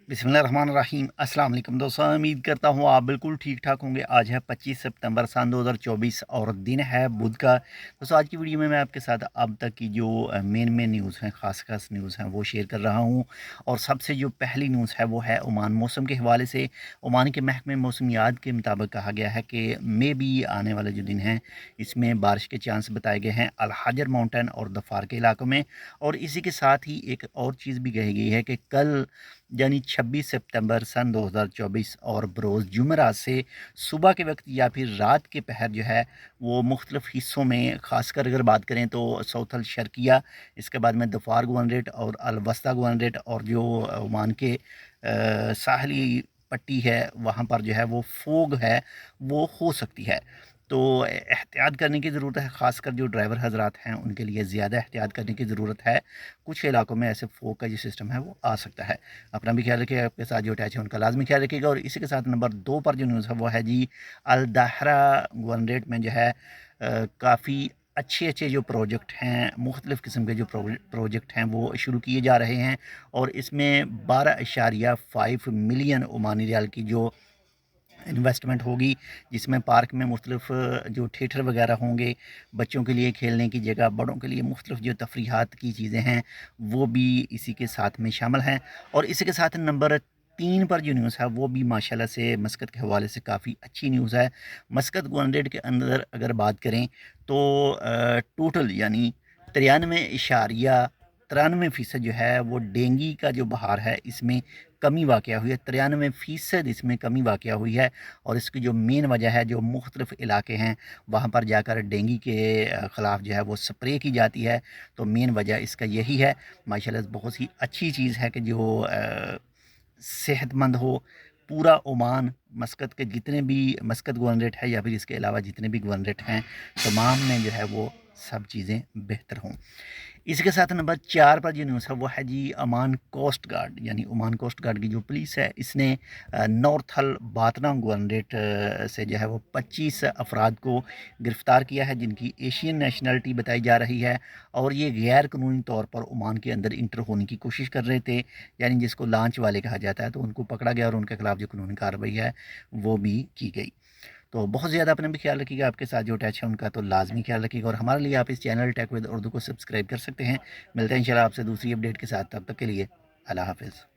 बिस्मिल्लाहिर्रहमानिर्रहीम। अस्सलाम वालेकुम दोस्तों, उम्मीद करता हूँ आप बिल्कुल ठीक ठाक होंगे। आज है 25 सितंबर सन 2024 और दिन है बुध का। दोस्तों आज की वीडियो में मैं आपके साथ अब तक की जो मेन न्यूज़ हैं, ख़ास न्यूज़ हैं, वो शेयर कर रहा हूँ। और सबसे जो पहली न्यूज़ है वो है ओमान मौसम के हवाले से। ओमान के महकमे मौसमियात के मुताबिक कहा गया है कि मे भी आने वाले जो दिन हैं इसमें बारिश के चांस बताए गए हैं अल हाजर माउंटेन और दफार के इलाकों में। और इसी के साथ ही एक और चीज़ भी कही गई है कि कल यानी 26 सितंबर सन 2024 और बरोज़ जुमेरात से सुबह के वक्त या फिर रात के पहर जो है वो मुख्तलिफ़ हिस्सों में, ख़ासकर अगर बात करें तो सऊथ अल शर्किया, इसके बाद में दफार गवर्नरेट और अल वस्ता गवर्नरेट, और जो ओमान के साहली पट्टी है वहाँ पर जो है वो फोग है वो हो सकती है। तो एहतियात करने की ज़रूरत है, ख़ासकर जो ड्राइवर हजरात हैं उनके लिए ज़्यादा एहतियात करने की ज़रूरत है। कुछ इलाकों में ऐसे फोग का जो सिस्टम है वो आ सकता है। अपना भी ख्याल रखिएगा, आपके साथ जो अटैच है उनका लाजमी ख्याल रखिएगा। और इसी के साथ नंबर 2 पर जो न्यूज़ है वो है जी अल दाहरा गवर्नरेट में जो है काफ़ी अच्छे जो प्रोजेक्ट हैं, मुख्तलिफ़ किस्म के जो प्रोजेक्ट हैं वो शुरू किए जा रहे हैं। और इसमें 12.5 मिलियन ओमानी रियाल की जो इन्वेस्टमेंट होगी, जिसमें पार्क में मुख्तलिफ़ जो थिएटर वगैरह होंगे, बच्चों के लिए खेलने की जगह, बड़ों के लिए मुख्तलिफ़ जो तफरीहात की चीज़ें हैं वो भी इसी के साथ में शामिल हैं। और इसी के साथ नंबर 3 पर जो न्यूज़ है वो भी माशाल्लाह से मस्कत के हवाले से काफ़ी अच्छी न्यूज़ है। मस्कत गवर्नरेट के अंदर अगर बात करें तो टोटल यानी 93.93% जो है वो डेंगी का जो बहार है इसमें कमी वाक़या हुई है। 93% इसमें कमी वाक़या हुई है। और इसकी जो मेन वजह है, जो मुख्तलिफ़ इलाके हैं वहाँ पर जाकर डेंगू के ख़िलाफ़ जो है वो स्प्रे की जाती है। तो मेन वजह इसका यही है। माशाल्लाह बहुत ही अच्छी चीज़ है कि जो सेहतमंद हो पूरा ओमान, मस्कत के जितने भी मस्कत गवर्नरेट है या फिर इसके अलावा जितने भी गवर्नरेट हैं, तमाम में जो है वो सब चीज़ें बेहतर हों। इसके साथ नंबर 4 पर जो न्यूज़ है वो है जी ओमान कोस्ट गार्ड, यानी ओमान कोस्ट गार्ड की जो पुलिस है इसने नॉर्थल बातना गवर्नरेट से जो है वो 25 अफराद को गिरफ़्तार किया है जिनकी एशियन नेशनलिटी बताई जा रही है। और ये गैर कानूनी तौर पर ओमान के अंदर इंटर होने की कोशिश कर रहे थे, यानी जिसको लांच वाले कहा जाता है। तो उनको पकड़ा गया और उनके खिलाफ़ जो कानूनी कार्रवाई है वो भी की गई। तो बहुत ज़्यादा अपना भी ख्याल रखिएगा, आपके साथ जो अटैच है उनका तो लाजमी ख्याल रखिएगा। और हमारे लिए आप इस चैनल टेक विद उर्दू को सब्सक्राइब कर सकते हैं। मिलते हैं इंशाल्लाह आपसे दूसरी अपडेट के साथ, तब तक के लिए अल्लाह हाफ़िज़।